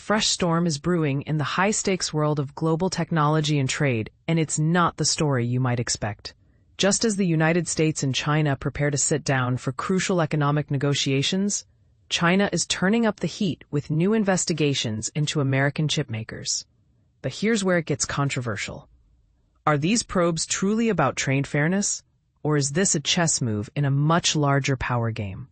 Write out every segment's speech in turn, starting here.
fresh storm is brewing in the high-stakes world of global technology and trade, and it's not the story you might expect. Just as the United States and China prepare to sit down for crucial economic negotiations, China is turning up the heat with new investigations into American chipmakers. But here's where it gets controversial. Are these probes truly about trade fairness, or is this a chess move in a much larger power game?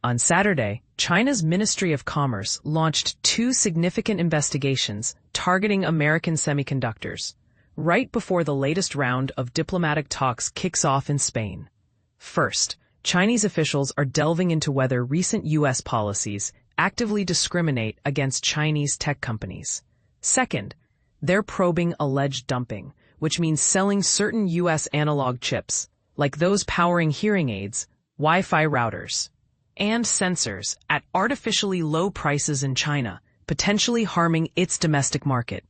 On Saturday, China's Ministry of Commerce launched two significant investigations targeting American semiconductors, right before the latest round of diplomatic talks kicks off in Spain. First, Chinese officials are delving into whether recent U.S. policies actively discriminate against Chinese tech companies. Second, they're probing alleged dumping, which means selling certain U.S. analog chips, like those powering hearing aids, Wi-Fi routers, and sensors, at artificially low prices in China, potentially harming its domestic market.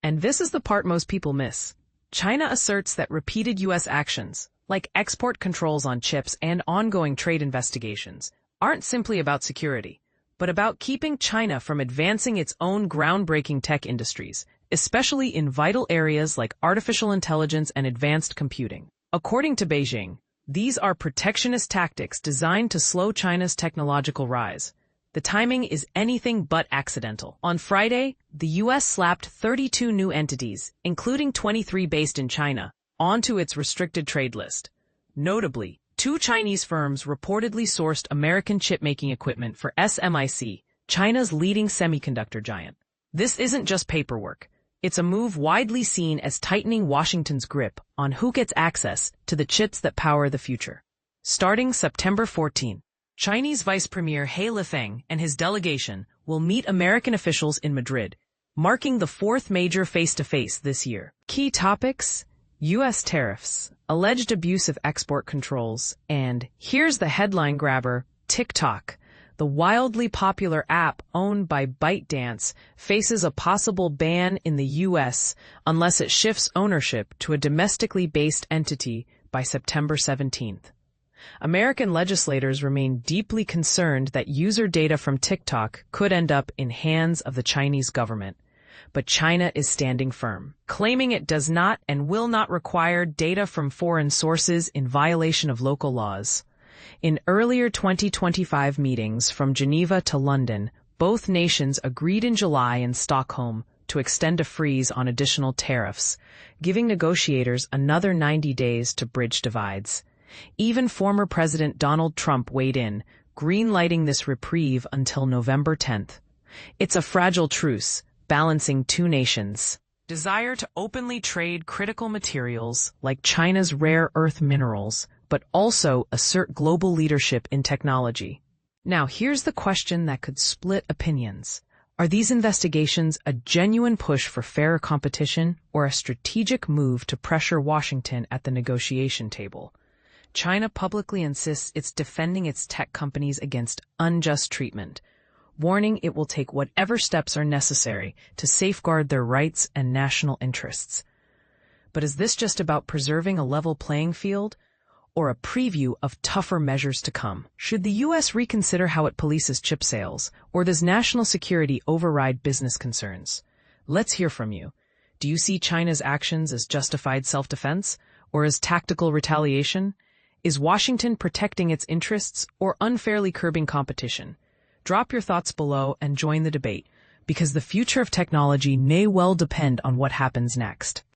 And this is the part most people miss. China asserts that repeated U.S. actions, like export controls on chips and ongoing trade investigations, aren't simply about security, but about keeping China from advancing its own groundbreaking tech industries, especially in vital areas like artificial intelligence and advanced computing. According to Beijing, these are protectionist tactics designed to slow China's technological rise. The timing is anything but accidental. On Friday, the U.S. slapped 32 new entities, including 23 based in China, onto its restricted trade list. Notably, two Chinese firms reportedly sourced American chip-making equipment for SMIC, China's leading semiconductor giant. This isn't just paperwork. It's a move widely seen as tightening Washington's grip on who gets access to the chips that power the future. Starting September 14, Chinese Vice Premier He Lifeng and his delegation will meet American officials in Madrid, marking the fourth major face-to-face this year. Key topics: U.S. tariffs, alleged abuse of export controls, and, here's the headline grabber, TikTok. The wildly popular app owned by ByteDance faces a possible ban in the U.S. unless it shifts ownership to a domestically based entity by September 17th. American legislators remain deeply concerned that user data from TikTok could end up in hands of the Chinese government. But China is standing firm, claiming it does not and will not require data from foreign sources in violation of local laws. In earlier 2025 meetings from Geneva to London, both nations agreed in July in Stockholm to extend a freeze on additional tariffs, giving negotiators another 90 days to bridge divides. Even former President Donald Trump weighed in, green-lighting this reprieve until November 10th. It's a fragile truce, balancing two nations' desire to openly trade critical materials like China's rare earth minerals, but also assert global leadership in technology. Now, here's the question that could split opinions. Are these investigations a genuine push for fairer competition or a strategic move to pressure Washington at the negotiation table? China publicly insists it's defending its tech companies against unjust treatment, warning it will take whatever steps are necessary to safeguard their rights and national interests. But is this just about preserving a level playing field, or a preview of tougher measures to come? Should the U.S. reconsider how it polices chip sales, or does national security override business concerns? Let's hear from you. Do you see China's actions as justified self-defense, or as tactical retaliation? Is Washington protecting its interests or unfairly curbing competition? Drop your thoughts below and join the debate, because the future of technology may well depend on what happens next.